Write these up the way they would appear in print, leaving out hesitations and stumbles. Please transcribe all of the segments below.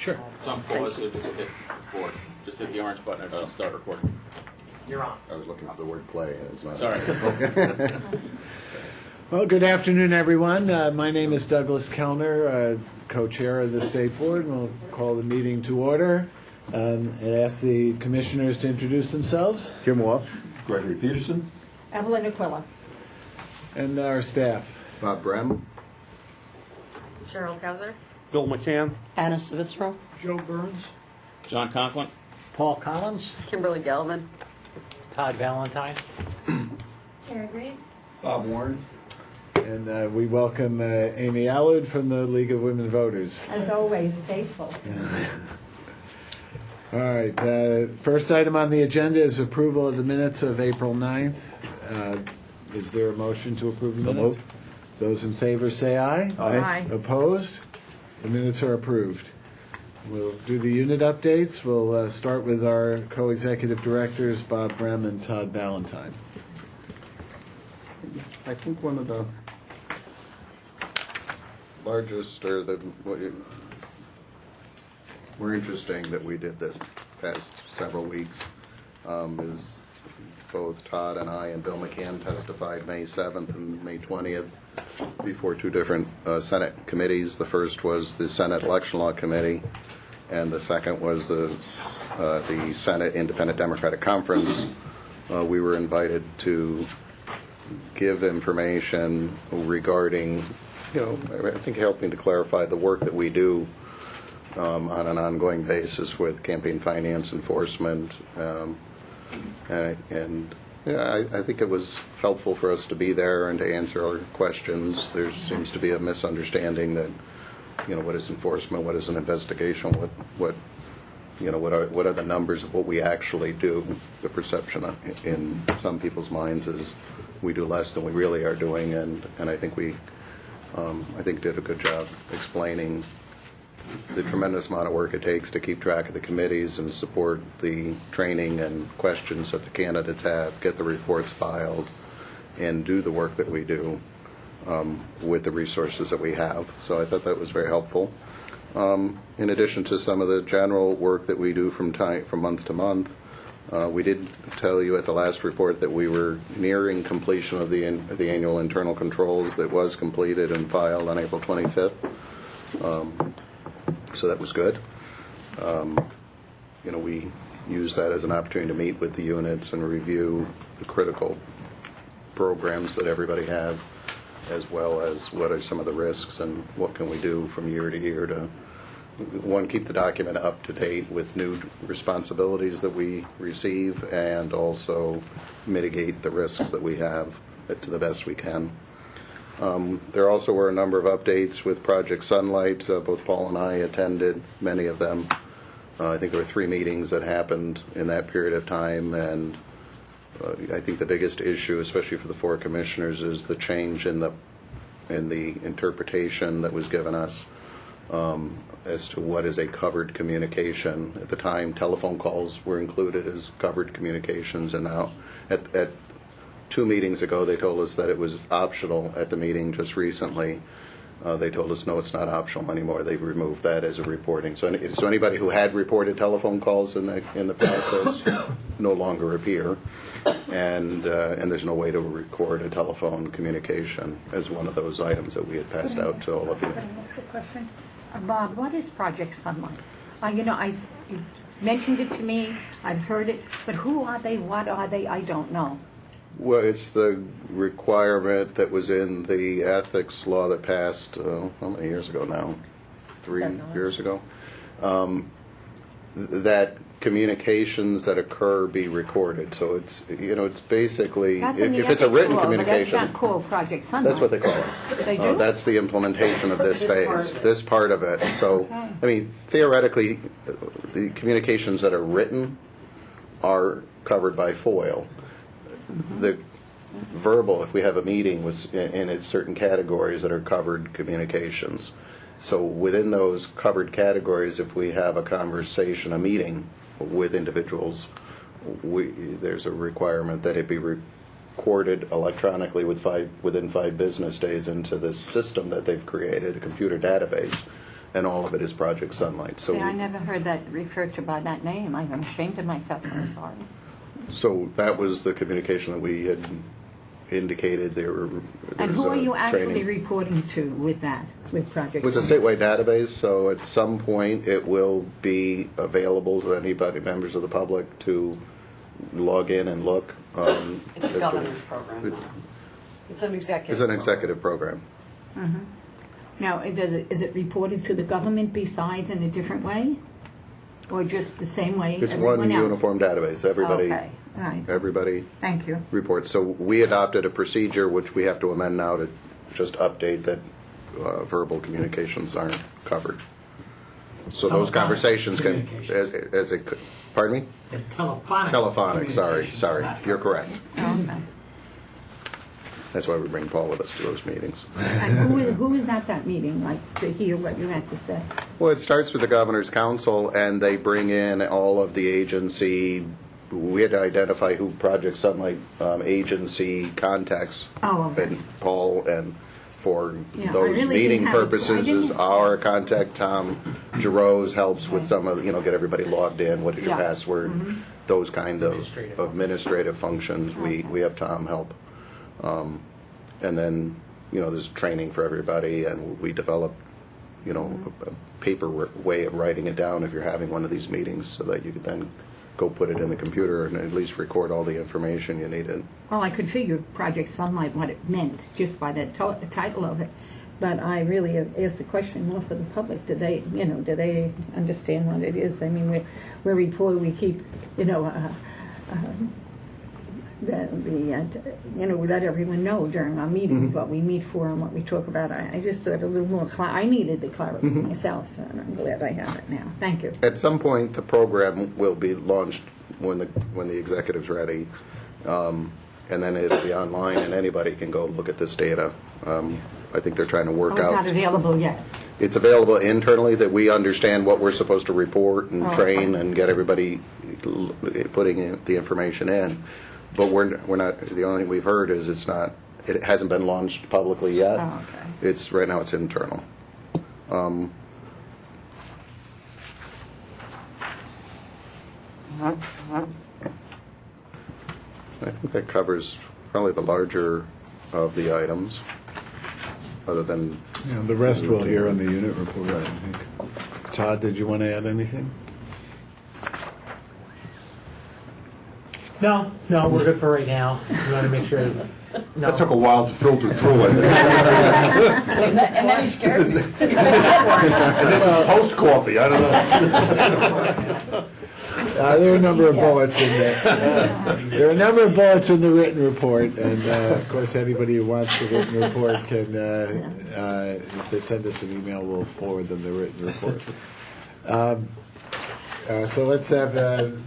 Sure. It's on pause, so just hit record. Just hit the orange button and it'll start recording. You're on. I was looking for the word play. And it's not. Sorry. Well, good afternoon, everyone. My name is Douglas Kellner, co-chair of the State Board. We'll call the meeting to order and ask the commissioners to introduce themselves. Jim Walsh. Gregory Peterson. Evelyn Aquila. And our staff. Bob Brem. Cheryl Kauser. Bill McCann. Anna Savitsro. Joe Burns. John Conklin. Paul Collins. Kimberly Galvin. Todd Valentine. Karen Graves. Bob Warren. And we welcome Amy Allard from the League of Women Voters. As always, faithful. All right. First item on the agenda is approval of the minutes of April 9th. Is there a motion to approve the minutes? Those in favor say aye. Aye. Opposed? The minutes are approved. We'll do the unit updates. We'll start with our co-executive directors, Bob Brem and Todd Valentine. I think one of the largest, or the more interesting that we did this past several weeks is both Todd and I and Bill McCann testified May 7th and May 20th before two different Senate committees. The first was the Senate Election Law Committee, and the second was the Senate Independent Democratic Conference. We were invited to give information regarding, I think helping to clarify the work that we do on an ongoing basis with campaign finance enforcement. I think it was helpful for us to be there and to answer our questions. There seems to be a misunderstanding that, what is enforcement, what is an investigation, what are the numbers of what we actually do. The perception in some people's minds is we do less than we really are doing, and I think we did a good job explaining the tremendous amount of work it takes to keep track of the committees and support the training and questions that the candidates have, get the reports filed, and do the work that we do with the resources that we have. So I thought that was very helpful. In addition to some of the general work that we do from month to month, we did tell you at the last report that we were nearing completion of the annual internal controls that was completed and filed on April 25th. So that was good. We use that as an opportunity to meet with the units and review the critical programs that everybody has, as well as what are some of the risks and what can we do from year to year to, one, keep the document up to date with new responsibilities that we receive, and also mitigate the risks that we have to the best we can. There also were a number of updates with Project Sunlight. Both Paul and I attended many of them. I think there were 3 meetings that happened in that period of time, and I think the biggest issue, especially for the 4 commissioners, is the change in the interpretation that was given us as to what is a covered communication. At the time, telephone calls were included as covered communications, and now at 2 meetings ago, they told us that it was optional. At the meeting just recently, they told us, no, it's not optional anymore. They've removed that as a reporting. So anybody who had reported telephone calls in the process no longer appear, and there's no way to record a telephone communication as one of those items that we had passed out to all of you. Can I ask a question? Bob, what is Project Sunlight? You mentioned it to me. I've heard it, but who are they? What are they? I don't know. Well, it's the requirement that was in the ethics law that passed, how many years ago now? 3 years ago? That communications that occur be recorded. So it's, it's basically, if it's a written communication. That's not called Project Sunlight. That's what they call it. They do? That's the implementation of this phase, this part of it. So, Okay. Theoretically, the communications that are written are covered by FOIL. The verbal, if we have a meeting, in its certain categories that are covered communications. So within those covered categories, if we have a conversation, a meeting with individuals, there's a requirement that it be recorded electronically within 5 business days into this system that they've created, a computer database. and all of it is Project Sunlight. So, See, I never heard that referred to by that name. I'm ashamed of myself. I'm sorry. so that was the communication that we had indicated. And there's who are a you actually training. reporting to with that, with Project? It's a Sunlight? statewide database, so at some point it will be available to anybody, members of the public, to log in and look. It's a governor's program now. It's an executive. It's an executive program. Now, is it reported to the government besides in a different way? Or just the same way It's everyone one else? uniform database. Everybody, Okay, all right. everybody Thank you. reports. So we adopted a procedure which we have to amend now to just update that verbal communications aren't covered. So those Telephonic conversations can, communications. as it, pardon me? And telephonic. Telephonic, sorry, communications. you're correct. Okay. That's why we bring Paul with us to those meetings. And who is at that meeting, like, to hear what you had to say? Well, it starts with the Governor's Council, and they bring in all of the agency. We had to identify who Project Sunlight agency contacts. Oh, okay. And Paul, and for Yeah, I those really meeting didn't have it. I purposes is didn't- our contact. Tom Giroux helps with some of, get everybody logged in, what is your Yeah. Mm-hmm. password, those kind of Administrative. administrative functions. We have Tom help. And then, there's training for everybody, and we develop, a paper way of writing it down if you're having one of these meetings, so that you could then go put it in the computer and at least record all the information you needed. Well, I could figure Project Sunlight, what it meant, just by the title of it. But I really asked the question more for the public. Do they understand what it is? I mean, we're reported, we keep, we let everyone know during our meetings what we meet for and what we talk about. I just thought a little more, I needed the clarity myself, and I'm glad I have it now. Thank you. At some point, the program will be launched when the executive's ready, and then it'll be online, and anybody can go look at this data. I think they're trying to work It's not out. available yet. It's available internally, that we understand what we're supposed to report and Oh, train okay. and get everybody putting the information in. But we're not. The only thing we've heard is it hasn't been launched publicly yet. Oh, okay. It's right now. It's internal. I think that covers probably the larger of the items, other than The rest we'll hear on the unit reports, I think. Todd, did you want to add anything? No, we're good for right now. We want to make sure. That took a while to filter through it. And then he scared me. And this is post-coffee, I don't know. There are a number of bullets in there. There are a number of bullets in the written report, and of course, anybody who wants the written report can, if they send us an email, we'll forward them the written report. So let's have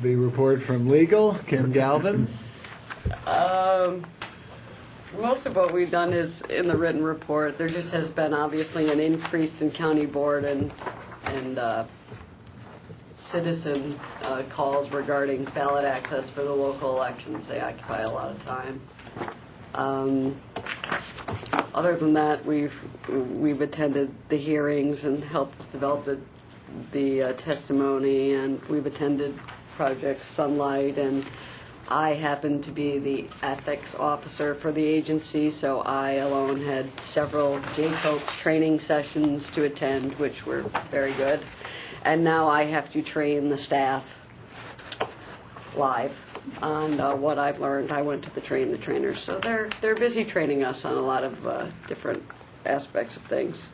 the report from legal. Kim Galvin. Most of what we've done is in the written report. There just has been obviously an increase in county board and citizen calls regarding ballot access for the local elections. They occupy a lot of time. Other than that, we've attended the hearings and helped develop the testimony, and we've attended Project Sunlight, and I happen to be the ethics officer for the agency, so I alone had several JCOPE training sessions to attend, which were very good. And now I have to train the staff live on what I've learned. I went to the trainers, so they're busy training us on a lot of different aspects of things.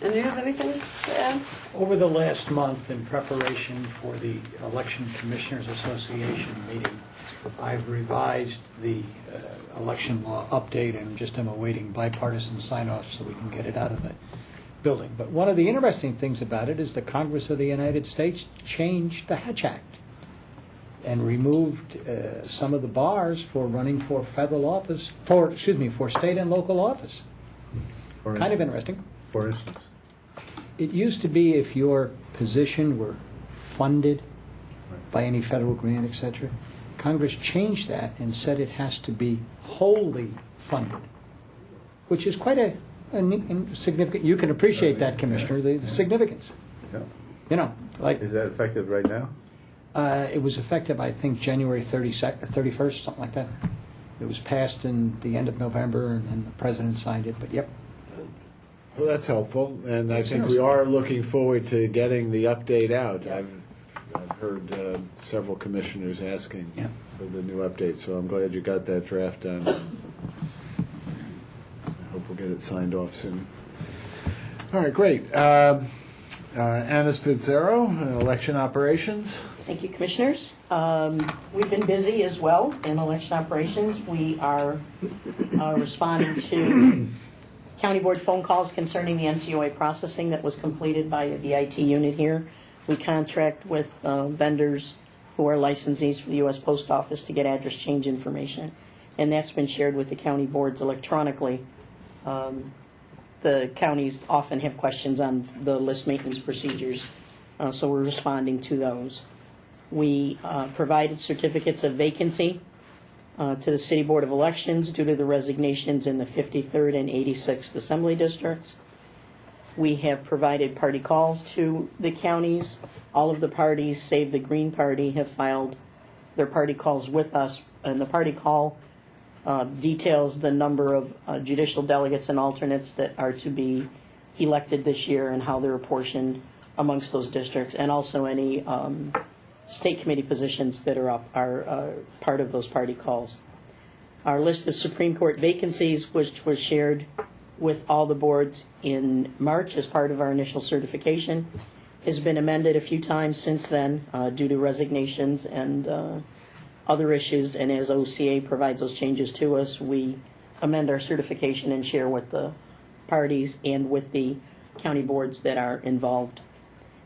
And do you have anything to add? Over the last month, in preparation for the Election Commissioners Association meeting, I've revised the election law update and just am awaiting bipartisan sign-off so we can get it out of the building. But one of the interesting things about it is the Congress of the United States changed the Hatch Act and removed some of the bars for running for federal office, for state and local office. Kind of interesting. For instance. It used to be if your position were funded by any federal grant, etc., Congress changed that and said it has to be wholly funded, which is quite a and significant, you can appreciate that, Commissioner, the significance. Yeah. You know, like, Is that effective right now? it was effective, I think, January 31st, something like that. It was passed in the end of November, and then the President signed it, but yep. So that's helpful, and I think we are looking forward to getting the update out. I've heard several commissioners asking Yeah. for the new update, so I'm glad you got that draft done. I hope we'll get it signed off soon. All right, great. Anna Spitzero, election operations. Thank you, Commissioners. We've been busy as well in election operations. We are responding to county board phone calls concerning the NCOA processing that was completed by the IT unit here. We contract with vendors who are licensees for the U.S. Post Office to get address change information, and that's been shared with the county boards electronically. The counties often have questions on the list maintenance procedures, so we're responding to those. We provided certificates of vacancy to the City Board of Elections due to the resignations in the 53rd and 86th Assembly Districts. We have provided party calls to the counties. All of the parties, save the Green Party, have filed their party calls with us, and the party call details the number of judicial delegates and alternates that are to be elected this year and how they're apportioned amongst those districts, and also any state committee positions that are up are part of those party calls. Our list of Supreme Court vacancies, which was shared with all the boards in March as part of our initial certification, has been amended a few times since then due to resignations and other issues, and as OCA provides those changes to us, we amend our certification and share with the parties and with the county boards that are involved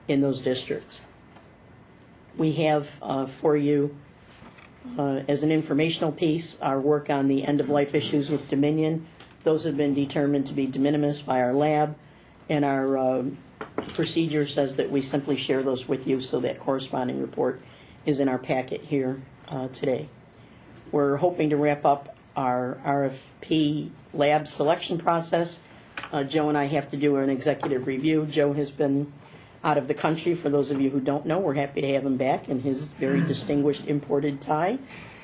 in those districts. We have for you, as an informational piece, our work on the end-of-life issues with Dominion. Those have been determined to be de minimis by our lab, and our procedure says that we simply share those with you, so that corresponding report is in our packet here today. We're hoping to wrap up our RFP lab selection process. Joe and I have to do an executive review. Joe has been out of the country. For those of you who don't know, we're happy to have him back in his very distinguished imported tie.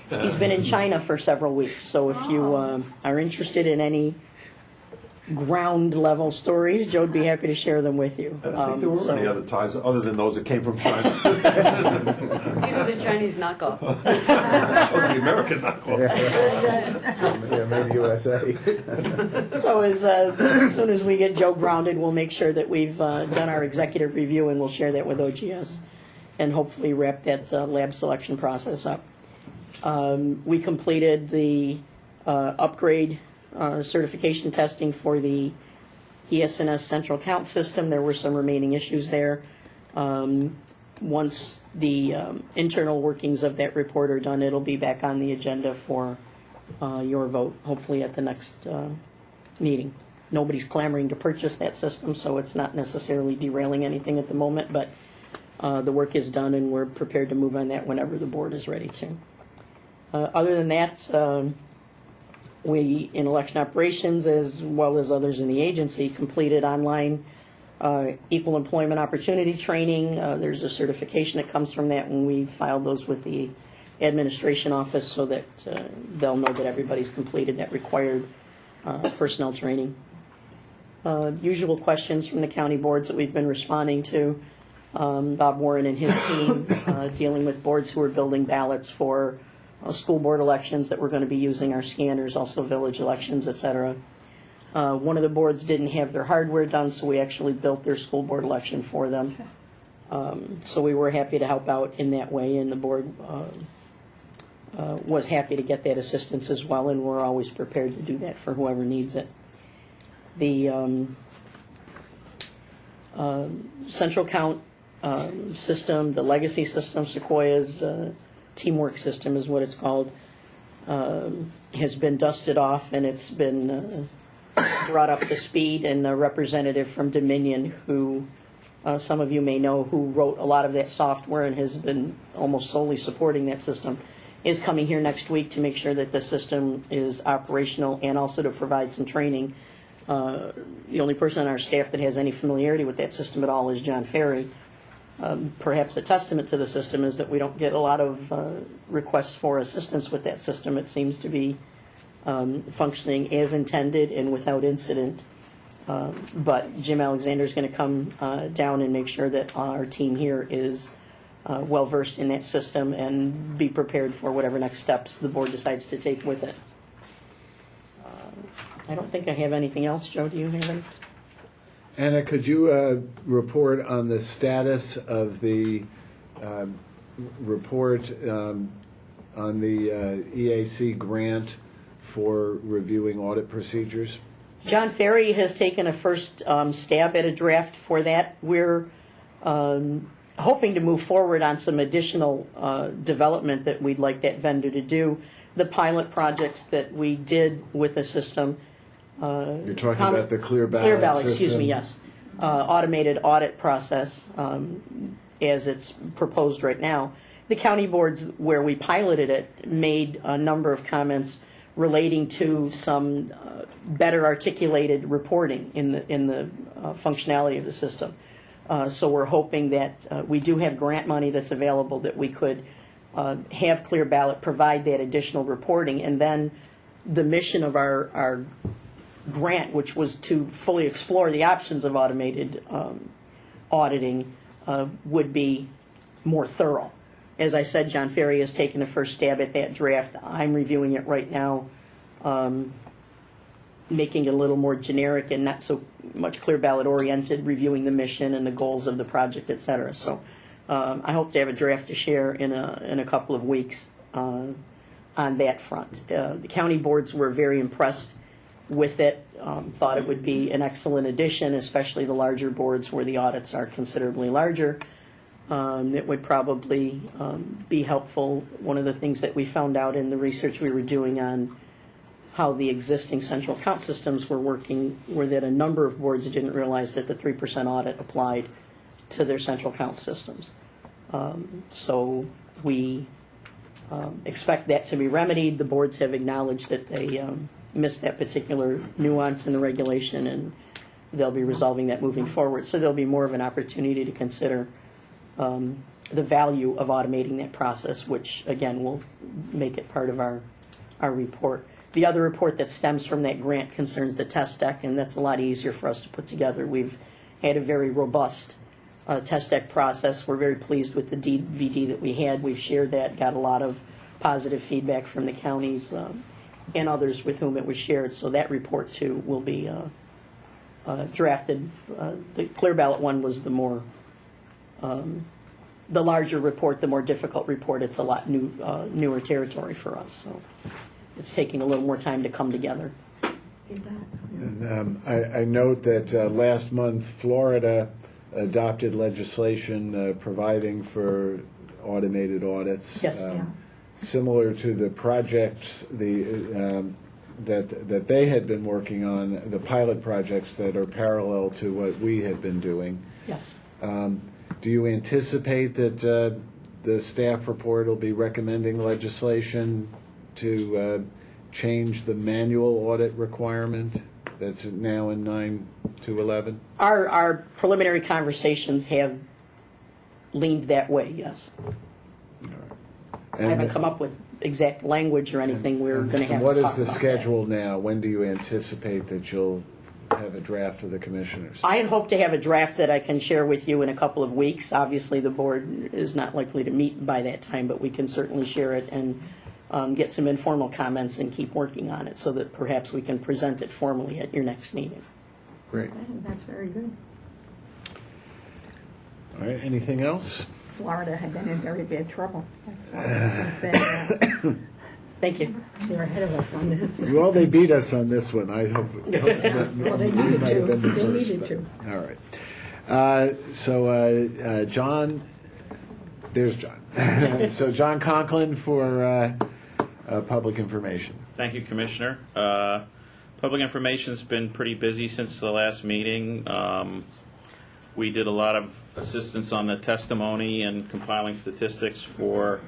He's been in China for several weeks, so if you are interested in any ground level stories, Joe would be happy to share them with you. I don't think there were any other ties other than those that came from China. These are the Chinese knockoff. Or the American knockoff. Yeah, maybe USA. So as soon as we get Joe grounded, we'll make sure that we've done our executive review, and we'll share that with OGS and hopefully wrap that lab selection process up. We completed the upgrade certification testing for the ES&S central count system. There were some remaining issues there. Once the internal workings of that report are done, it'll be back on the agenda for your vote, hopefully at the next meeting. Nobody's clamoring to purchase that system, so it's not necessarily derailing anything at the moment, but the work is done, and we're prepared to move on that whenever the board is ready to. Other than that, we, in election operations, as well as others in the agency, completed online equal employment opportunity training. There's a certification that comes from that, and we filed those with the administration office so that they'll know that everybody's completed that required personnel training. Usual questions from the county boards that we've been responding to. Bob Warren and his team dealing with boards who are building ballots for school board elections that we're going to be using our scanners, also village elections, etc. One of the boards didn't have their hardware done, so we actually built their school board election for them. So we were happy to help out in that way, and the board was happy to get that assistance as well, and we're always prepared to do that for whoever needs it. The central count system, the legacy system, Sequoia's teamwork system is what it's called, has been dusted off, and it's been brought up to speed, and a representative from Dominion, who some of you may know, who wrote a lot of that software and has been almost solely supporting that system, is coming here next week to make sure that the system is operational and also to provide some training The only person on our staff that has any familiarity with that system at all is John Ferry. Perhaps a testament to the system is that we don't get a lot of requests for assistance with that system. It seems to be functioning as intended and without incident. But Jim Alexander is going to come down and make sure that our team here is well versed in that system and be prepared for whatever next steps the board decides to take with it. I don't think I have anything else. Joe, do you have anything? Anna, could you report on the status of the report on the EAC grant for reviewing audit procedures? John Ferry has taken a first stab at a draft for that. We're hoping to move forward on some additional development that we'd like that vendor to do. The pilot projects that we did with the system. You're talking about the clear ballot system? Excuse me, yes. Automated audit process as it's proposed right now. The county boards where we piloted it made a number of comments relating to some better articulated reporting in the functionality of the system. So we're hoping that we do have grant money that's available that we could have Clear Ballot provide that additional reporting, and then the mission of our grant, which was to fully explore the options of automated auditing, would be more thorough. As I said, John Ferry has taken a first stab at that draft. I'm reviewing it right now, making it a little more generic and not so much Clear Ballot oriented, reviewing the mission and the goals of the project, et cetera. So I hope to have a draft to share in a couple of weeks on that front. The county boards were very impressed with it, thought it would be an excellent addition, especially the larger boards where the audits are considerably larger. It would probably be helpful. One of the things that we found out in the research we were doing on how the existing central account systems were working were that a number of boards didn't realize that the 3% audit applied to their central account systems. So we expect that to be remedied. The boards have acknowledged that they missed that particular nuance in the regulation, and they'll be resolving that moving forward. So there'll be more of an opportunity to consider the value of automating that process, which again will make it part of our report. The other report that stems from that grant concerns the test deck, and that's a lot easier for us to put together. We've had a very robust test deck process. We're very pleased with the DVD that we had. We've shared that, got a lot of positive feedback from the counties and others with whom it was shared. So that report too will be drafted. The Clear Ballot one was the more the larger report, the more difficult report. It's a lot newer territory for us, so it's taking a little more time to come together. And, I note that last month Florida adopted legislation providing for automated audits. Yes. Similar to the projects that they had been working on, the pilot projects that are parallel to what we had been doing. Yes. Do you anticipate that the staff report will be recommending legislation to change the manual audit requirement that's now in 9-11? Our preliminary conversations have leaned that way, yes. I haven't come up with exact language or anything. We're going to have what to is talk the about schedule now? When do you anticipate that you'll have a draft for the commissioners? I had hoped to have a draft that I can share with you in a couple of weeks. Obviously, the board is not likely to meet by that time, but we can certainly share it and get some informal comments and keep working on it so that perhaps we can present it formally at your next meeting. Great. That's very good. All right, anything else? Florida had been in very bad trouble. That's why Thank you. they're ahead of us on this. Well, they beat us on this one. I hope. Well, they we needed might have to. been the They first, needed but- to. All right. So John, there's John. So John Conklin for public information. Thank you, Commissioner. Public information's been pretty busy since the last meeting. We did a lot of assistance on the testimony and compiling statistics for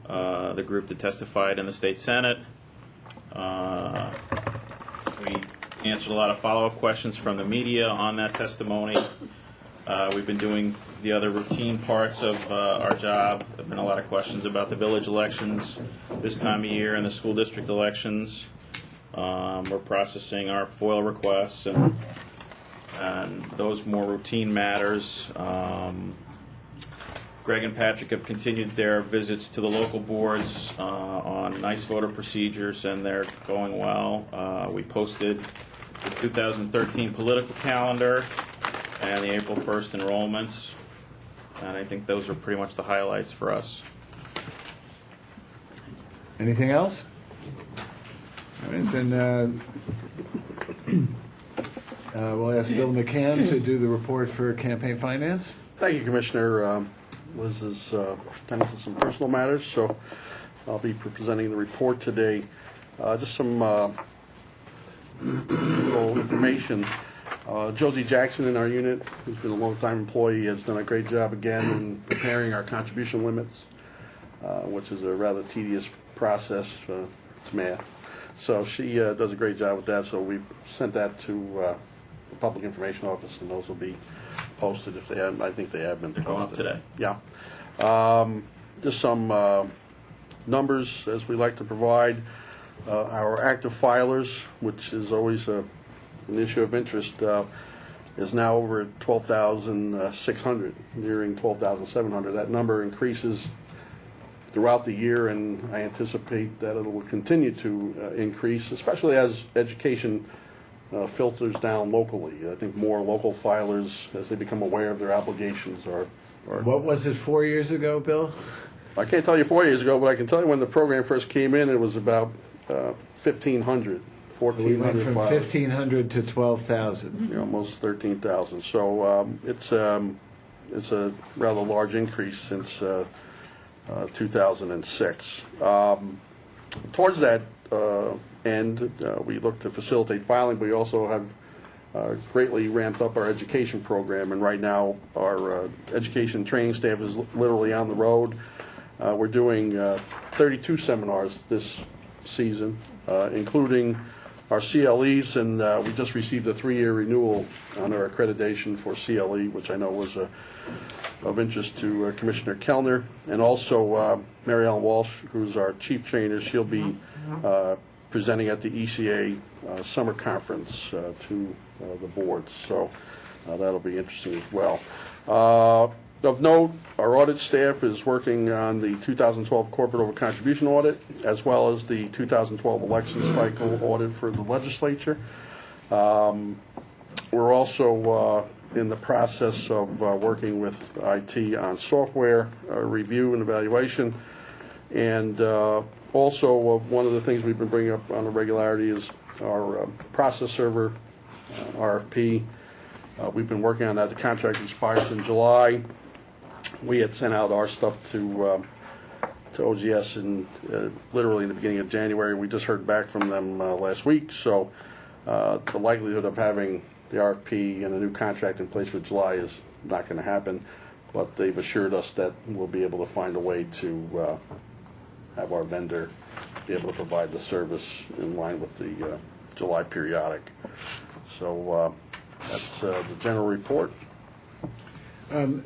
the group that testified in the state Senate. We answered a lot of follow-up questions from the media on that testimony. We've been doing the other routine parts of our job. There have been a lot of questions about the village elections this time of year and the school district elections. We're processing our FOIL requests and those more routine matters. Greg and Patrick have continued their visits to the local boards on nice voter procedures, and they're going well. We posted the 2013 political calendar and the April 1st enrollments, and I think those are pretty much the highlights for us. Anything else? All right, then we'll ask Bill McCann to do the report for campaign finance. Thank you, Commissioner. Liz is attending to some personal matters, so I'll be presenting the report today. Just some little information. Josie Jackson in our unit, who's been a long-time employee, has done a great job again in preparing our contribution limits, which is a rather tedious process. It's math. So she does a great job with that, so we've sent that to the Public Information Office, and those will be posted if they haven't. I think they have been. They're going up today. Yeah. Just some numbers as we like to provide. Our active filers, which is always an issue of interest, is now over at 12,600, nearing 12,700. That number increases throughout the year, and I anticipate that it will continue to increase, especially as education filters down locally. I think more local filers, as they become aware of their obligations, are. What was it 4 years ago, Bill? I can't tell you 4 years ago, but I can tell you when the program first came in, it was about 1,500, So we went 1,400 from filers. 1,500 to 12,000. Almost 13,000. So it's a rather large increase since 2006. Towards that end, we look to facilitate filing, but we also have greatly ramped up our education program, and right now our education training staff is literally on the road. We're doing 32 seminars this season, including our CLEs, and we just received a 3-year renewal on our accreditation for CLE, which I know was of interest to Commissioner Kellner, and also Mary Ellen Walsh, who's our chief trainer. She'll be presenting at the ECA summer conference to the board, so that'll be interesting as well. Of note, our audit staff is working on the 2012 corporate over contribution audit, as well as the 2012 election cycle audit for the legislature. We're also in the process of working with IT on software review and evaluation. And also, one of the things we've been bringing up on a regularity is our process server RFP. We've been working on that. The contract expires in July. We had sent out our stuff to OGS in literally in the beginning of January. We just heard back from them last week. So the likelihood of having the RFP and a new contract in place for July is not going to happen. But they've assured us that we'll be able to find a way to have our vendor be able to provide the service in line with the July periodic. So that's the general report.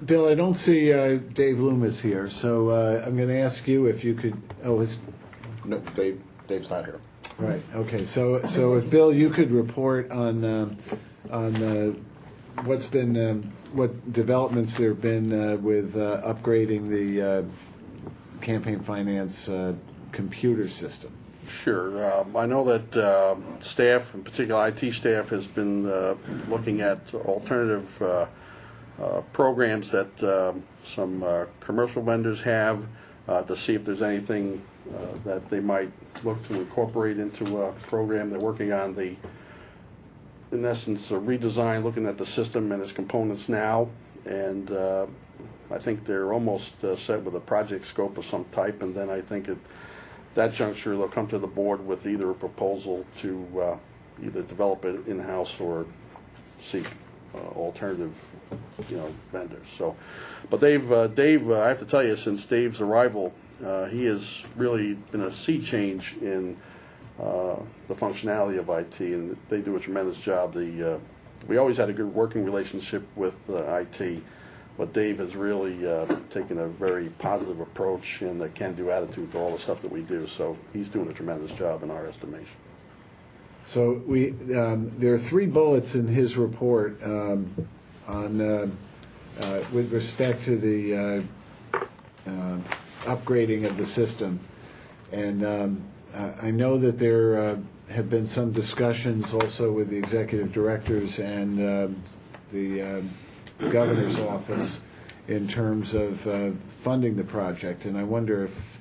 Bill, I don't see Dave Loomis here, so I'm going to ask you if you could. Oh, No, Dave's not here. right. Okay. So if Bill, you could report on what's been what developments there have been with upgrading the campaign finance computer system. Sure. I know that staff, in particular IT staff, has been looking at alternative programs that some commercial vendors have to see if there's anything that they might look to incorporate into a program. They're working on in essence, a redesign, looking at the system and its components now, and I think they're almost set with a project scope of some type, and then I think at that juncture they'll come to the board with either a proposal to either develop it in-house or seek alternative, vendors. So, but Dave, I have to tell you, since Dave's arrival, he has really been a sea change in the functionality of IT, and they do a tremendous job. We always had a good working relationship with IT, but Dave has really taken a very positive approach and a can-do attitude to all the stuff that we do. So he's doing a tremendous job in our estimation. So there are 3 bullets in his report with respect to the upgrading of the system. And I know that there have been some discussions also with the executive directors and the governor's office in terms of funding the project. And I wonder if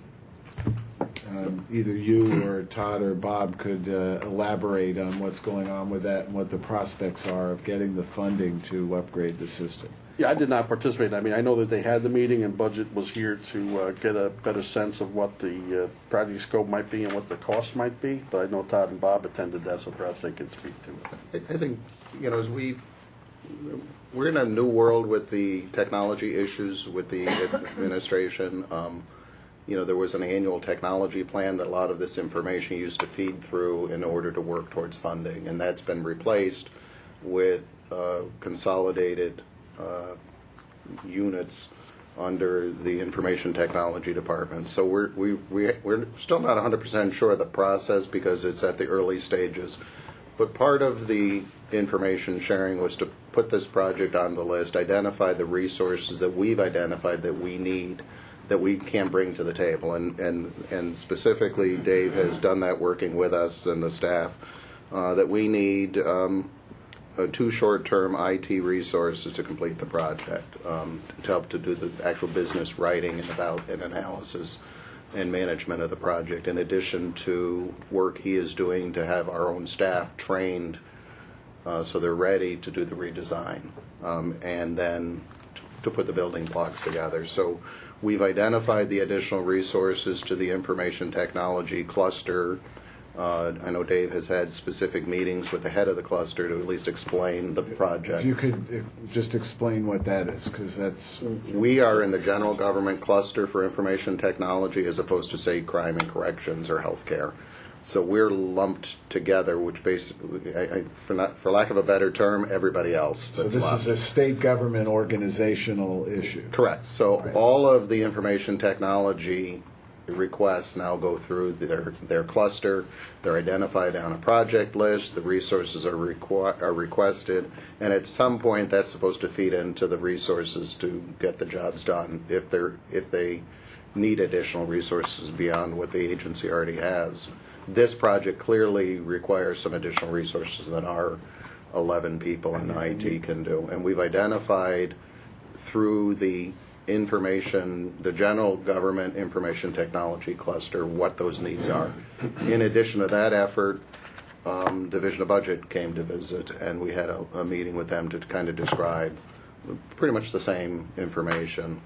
either you or Todd or Bob could elaborate on what's going on with that and what the prospects are of getting the funding to upgrade the system. Yeah, I did not participate. I mean, I know that they had the meeting and budget was here to get a better sense of what the project scope might be and what the cost might be. But I know Todd and Bob attended that, so perhaps they could speak to it. I think, as we're in a new world with the technology issues with the administration. There was an annual technology plan that a lot of this information used to feed through in order to work towards funding, and that's been replaced with consolidated units under the information technology department. So we're still not 100% sure of the process because it's at the early stages. But part of the information sharing was to put this project on the list, identify the resources that we've identified that we need, that we can bring to the table. And specifically, Dave has done that working with us and the staff, that we need 2 short-term IT resources to complete the project, to help to do the actual business writing and analysis and management of the project, in addition to work he is doing to have our own staff trained so they're ready to do the redesign, and then to put the building blocks together. So we've identified the additional resources to the information technology cluster. I know Dave has had specific meetings with the head of the cluster to at least explain the project. If you could just explain what that is, because that's... We are in the general government cluster for information technology as opposed to, say, crime and corrections or healthcare. So we're lumped together, which basically, for lack of a better term, everybody else. So this is a state government organizational issue. Correct. So all of the information technology requests now go through their cluster. They're identified on a project list. The resources are requested, and at some point that's supposed to feed into the resources to get the jobs done if they need additional resources beyond what the agency already has. This project clearly requires some additional resources than our 11 people in IT can do, and we've identified through the general government information technology cluster, what those needs are. In addition to that effort, Division of Budget came to visit, and we had a meeting with them to kind of describe pretty much the same information.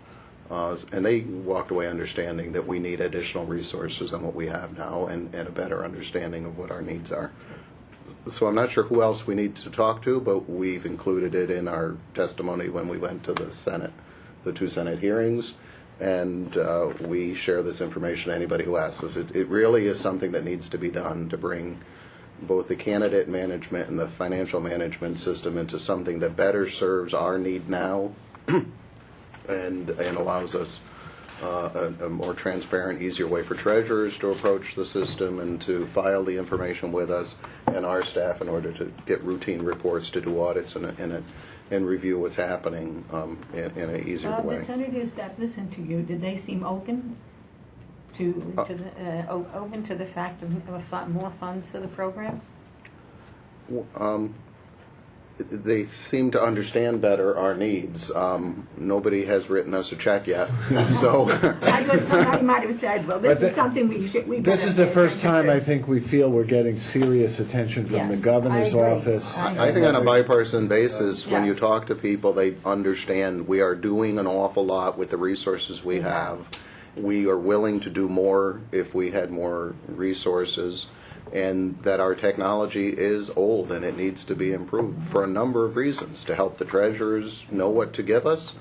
And they walked away understanding that we need additional resources than what we have now, and a better understanding of what our needs are. So I'm not sure who else we need to talk to, but we've included it in our testimony when we went to the Senate, the 2 Senate hearings, and we share this information to anybody who asks us. It really is something that needs to be done to bring both the candidate management and the financial management system into something that better serves our need now and allows us a more transparent, easier way for treasurers to approach the system and to file the information with us and our staff in order to get routine reports, to do audits and review what's happening in an easier way. The senators that listened to you, did they seem open to the fact of more funds for the program? They seem to understand better our needs. Nobody has written us a check yet, so. I thought somebody might have said, "Well, this is something we should." This is the first time I think we feel we're getting serious attention from the governor's office. I think on a bipartisan basis, when you Yes. talk to people, they understand we are doing an awful lot with the resources we have. We are willing to do more if we had more resources, and that our technology is old and it needs to be improved for a number of reasons, to help the treasurers know what to give us,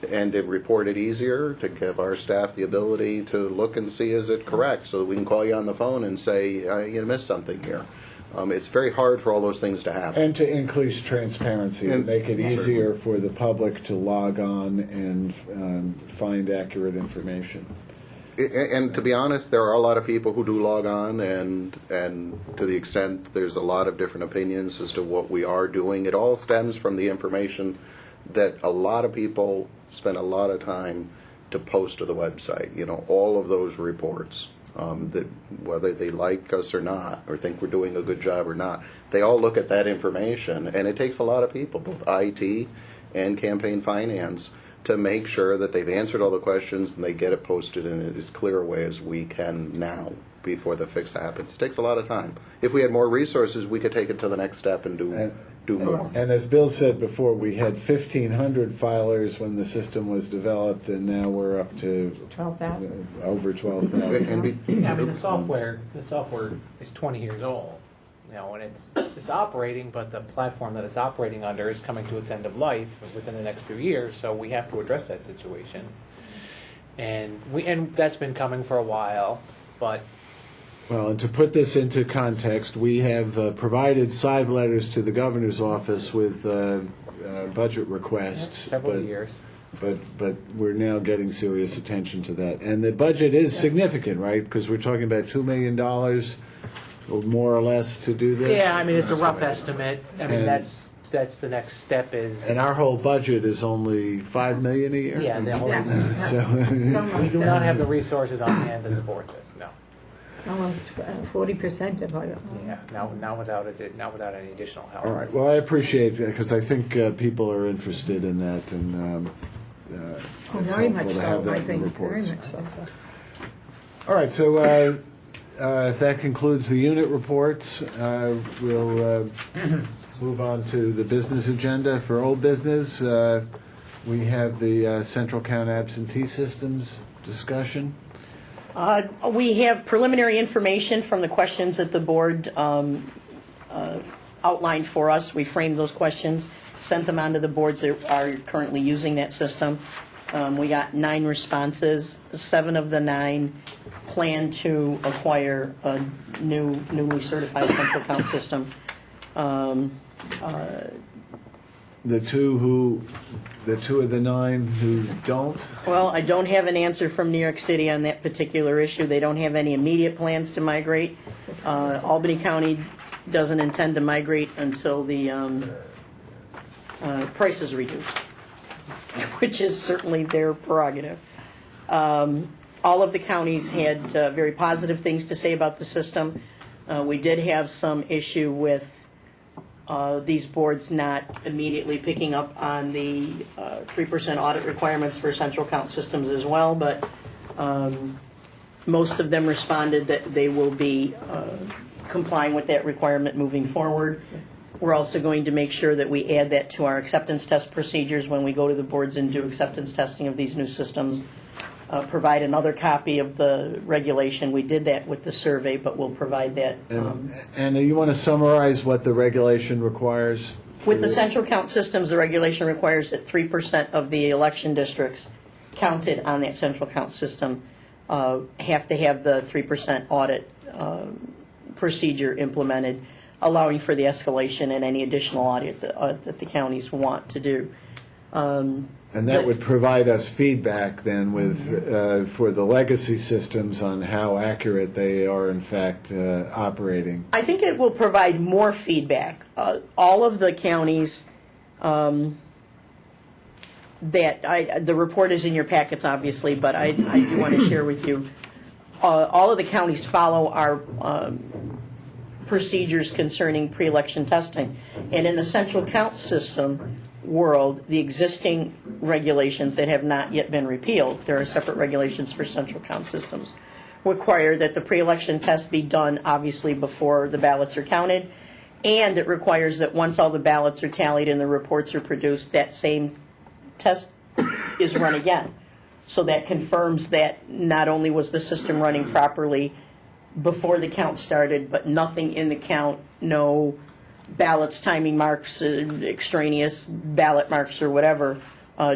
to report it easier, to give our staff the ability to look and see is it correct, so that we can call you on the phone and say, you missed something here. It's very hard for all those things to happen. And to increase transparency, to And- make it easier for the public to log on and find accurate information. And to be honest, there are a lot of people who do log on, and to the extent there's a lot of different opinions as to what we are doing, it all stems from the information that a lot of people spend a lot of time to post to the website. You know, all of those reports, that whether they like us or not, or think we're doing a good job or not, they all look at that information, and it takes a lot of people, both IT and campaign finance, to make sure that they've answered all the questions and they get it posted in as clear a way as we can now before the fix happens. It takes a lot of time. If we had more resources, we could take it to the next step and do more. And as Bill said before, we had 1,500 filers when the system was developed, and now we're up to 12,000. over 12,000. And be- Yeah, I mean, the software is 20 years old, you know, and it's operating, but the platform that it's operating under is coming to its end of life within the next few years, so we have to address that situation. And that's been coming for a while, but Well, and to put this into context, we have provided side letters to the governor's office with budget requests. several but- years. But we're now getting serious attention to that. And the budget is significant, right? Because we're talking about $2 million or more or less to do this. Yeah, I mean, it's a rough estimate. I mean, And- that's the next step is. And our whole budget is only $5 million a year? Yeah, the whole Yeah. So, we do not have the resources on hand to support this. No. Almost 40% of our. Yeah, not without any additional help. all right. Well, I appreciate it, because I think people are interested in that, and it's Very helpful much to so, have that I in the think, very reports. much so. All right, so if that concludes the unit reports, we'll move on to the business agenda. For old business, we have the central count absentee systems discussion. We have preliminary information from the questions that the board outlined for us. We framed those questions, sent them on to the boards that are currently using that system. We got 9 responses. 7 of the 9 plan to acquire a newly certified central count system. The two of the 9 who don't. Well, I don't have an answer from New York City on that particular issue. They don't have any immediate plans to migrate. Albany County doesn't intend to migrate until the price is reduced, which is certainly their prerogative. All of the counties had very positive things to say about the system. We did have some issue with these boards not immediately picking up on the 3% audit requirements for central count systems as well, but most of them responded that they will be complying with that requirement moving forward. We're also going to make sure that we add that to our acceptance test procedures when we go to the boards and do acceptance testing of these new systems. Provide another copy of the regulation. We did that with the survey, but we'll provide that. And you want to summarize what the regulation requires? With the central count systems, the regulation requires that 3% of the election districts counted on that central count system have to have the 3% audit procedure implemented, allowing for the escalation and any additional audit that the counties want to do. And that would provide us feedback then with, for the legacy systems on how accurate they are in fact operating. I think it will provide more feedback. All of the counties the report is in your packets, obviously, but I do want to share with you. All of the counties follow our procedures concerning pre-election testing. And in the central count system world, the existing regulations that have not yet been repealed, there are separate regulations for central count systems, require that the pre-election test be done obviously before the ballots are counted, and it requires that once all the ballots are tallied and the reports are produced, that same test is run again. So that confirms that not only was the system running properly before the count started, but nothing in the count, no ballots, timing marks, extraneous ballot marks or whatever,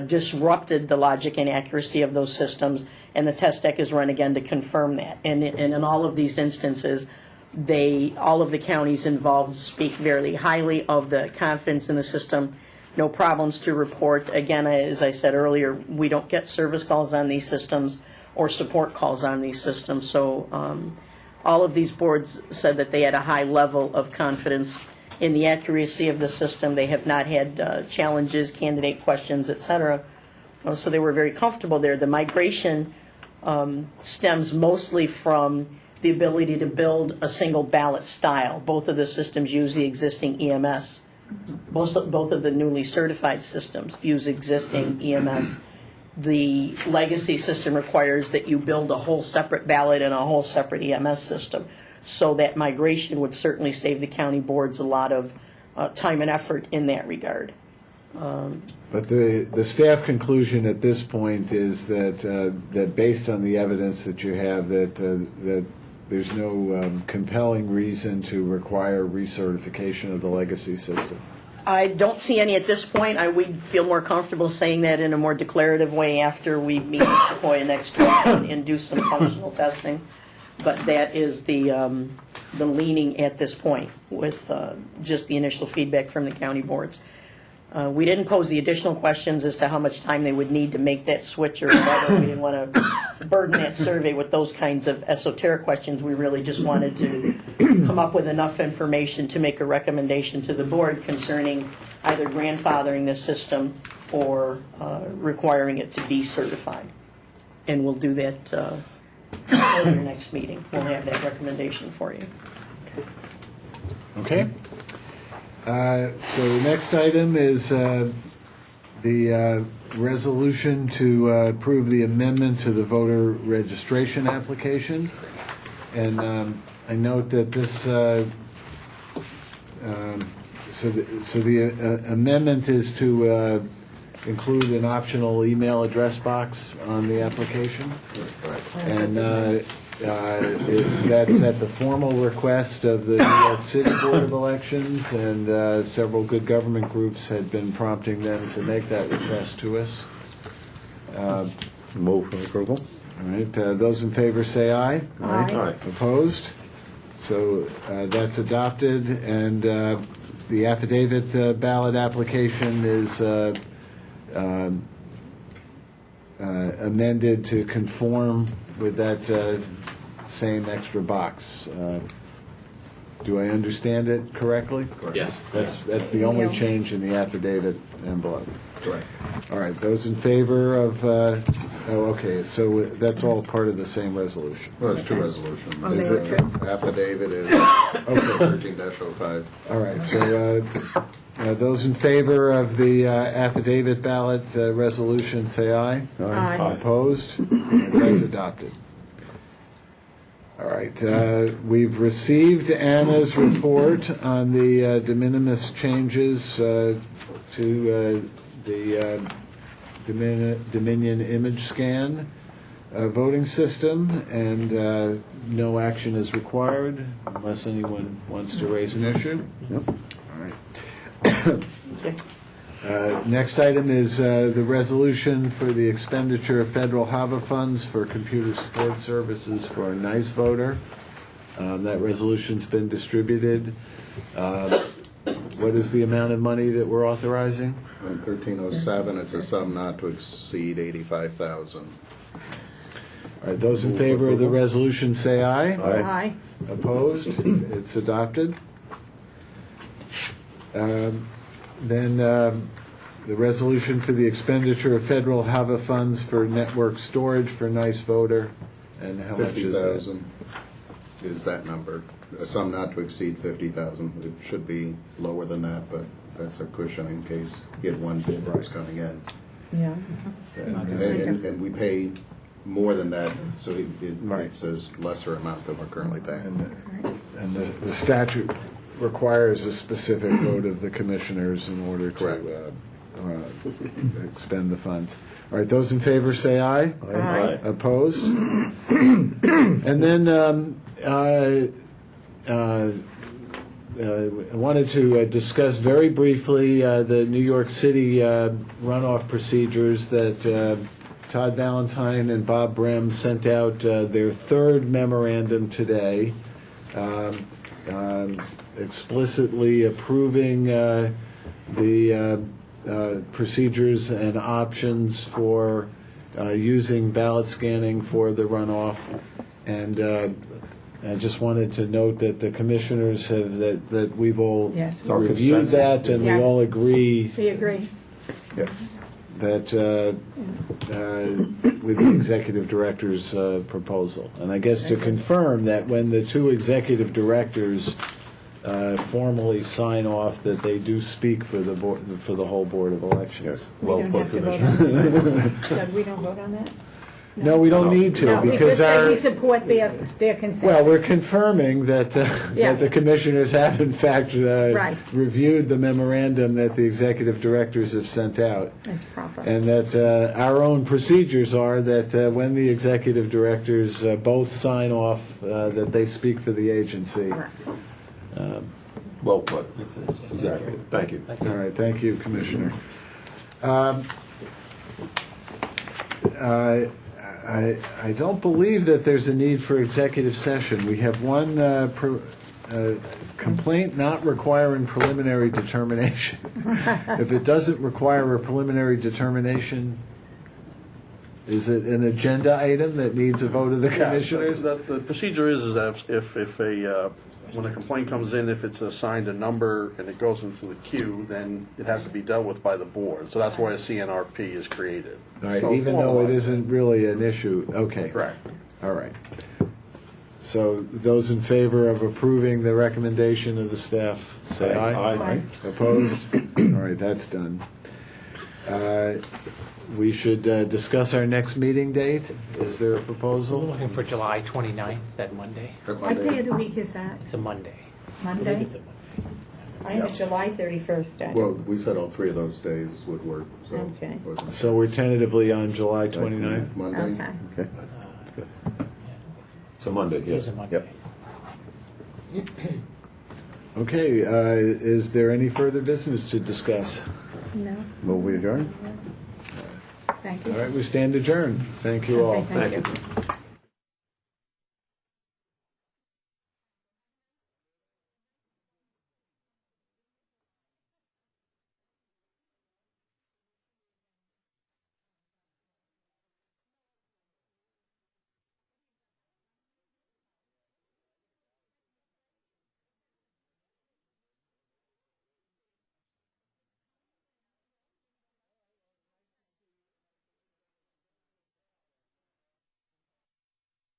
disrupted the logic and accuracy of those systems, and the test deck is run again to confirm that. And in all of these instances, all of the counties involved speak very highly of the confidence in the system. No problems to report. Again, as I said earlier, we don't get service calls on these systems or support calls on these systems. So all of these boards said that they had a high level of confidence in the accuracy of the system. They have not had challenges, candidate questions, et cetera. So they were very comfortable there. The migration stems mostly from the ability to build a single ballot style. Both of the systems use the existing EMS. Both of the newly certified systems use existing EMS. The legacy system requires that you build a whole separate ballot and a whole separate EMS system. So that migration would certainly save the county boards a lot of time and effort in that regard. But the staff conclusion at this point is that based on the evidence that you have, that there's no compelling reason to require recertification of the legacy system. I don't see any at this point. We'd feel more comfortable saying that in a more declarative way after we meet with Sequoia next week and do some functional testing. But that is the leaning at this point with just the initial feedback from the county boards. We didn't pose the additional questions as to how much time they would need to make that switch or whatever. We didn't want to burden that survey with those kinds of esoteric questions. We really just wanted to come up with enough information to make a recommendation to the board concerning either grandfathering the system or requiring it to be certified. And we'll do that at your next meeting. We'll have that recommendation for you. Okay. So the next item is the resolution to approve the amendment to the voter registration application. And I note that this, so the amendment is to include an optional email address box on the application. And that's at the formal request of the New York City Board of Elections, and several good government groups had been prompting them to make that request to us. Move for approval. All right, those in favor say aye. Aye. Opposed? So that's adopted, and the affidavit ballot application is amended to conform with that same extra box. Do I understand it correctly? Yes. That's the only change in the affidavit envelope. Correct. All right, those in favor of, okay, so that's all part of the same resolution. Well, it's two resolutions. Oh, they Is were it- two? Affidavit is Okay, 13-05. all right, so those in favor of the affidavit ballot resolution, say aye. Aye. Opposed? That's adopted. All right, we've received Anna's report on the de minimis changes to the Dominion image scan voting system, and no action is required unless anyone wants to raise an issue. Yep. All right. Next item is the resolution for the expenditure of federal HAVA funds for computer support services for Nysboe. That resolution's been distributed. What is the amount of money that we're authorizing? On 1307, it's a sum not to exceed 85,000. All right, those in favor of the resolution say aye. Aye. Opposed? It's adopted. Then the resolution for the expenditure of federal HAVA funds for network storage for Nysboe, and how much is that? 50,000 is that number. A sum not to exceed 50,000. It should be lower than that, but that's a cushion in case you get one bid price coming in. Yeah. And we pay more than that, so Right. it's a lesser amount than we're currently paying. And the statute requires a specific vote of the commissioners in order Correct. to expend the funds. All right, those in favor say aye. Aye. Opposed? And then I wanted to discuss very briefly the New York City runoff procedures that Todd Valentine and Bob Brem sent out their third memorandum today, explicitly approving the procedures and options for using ballot scanning for the runoff. And I just wanted to note that the commissioners have, that we've all Yes. It's our reviewed consensus. that, and we Yes. all agree We agree. that with the executive director's proposal. And I guess to confirm that when the two executive directors formally sign off, that they do speak for the board, for the whole Board of Elections. We Well don't put, have to vote Commissioner. on that. Doug, we don't vote on that? No, we don't need to, No, we because just say our, we support their consensus. well, we're confirming that, that Yes. the commissioners have in fact Right. reviewed the memorandum that the executive directors have sent out. That's proper. And that our own procedures are that when the executive directors both sign off, that they speak for the agency. Correct. Well put. Exactly. Thank you. All right, thank you, Commissioner. I don't believe that there's a need for executive session. We have one complaint not requiring preliminary determination. If it doesn't require a preliminary determination, is it an agenda item that needs a vote of the commissioners? Yeah, the procedure is that if a, when a complaint comes in, if it's assigned a number and it goes into the queue, then it has to be dealt with by the board. So that's why a CNRP is created. All right, So even though it formalized. isn't really an issue, okay. Correct. All right. So those in favor of approving the recommendation of the staff, say aye. Aye. Opposed? All right, that's done. We should discuss our next meeting date. Is there a We're proposal? looking for July 29th, that Monday. What day of the week is that? It's a Monday. I Monday? believe it's a Monday. I think it's July 31st. I Well, don't- we said all three of those days would work, so. Okay. wasn't it? So we're tentatively on July 29th? Monday? Okay. Okay. It's a Monday, It yes. is a Monday. Yep. Okay, is there any further business to discuss? No, Will we adjourn? thank you. All right, we stand adjourned. Thank you all. Okay, thank you.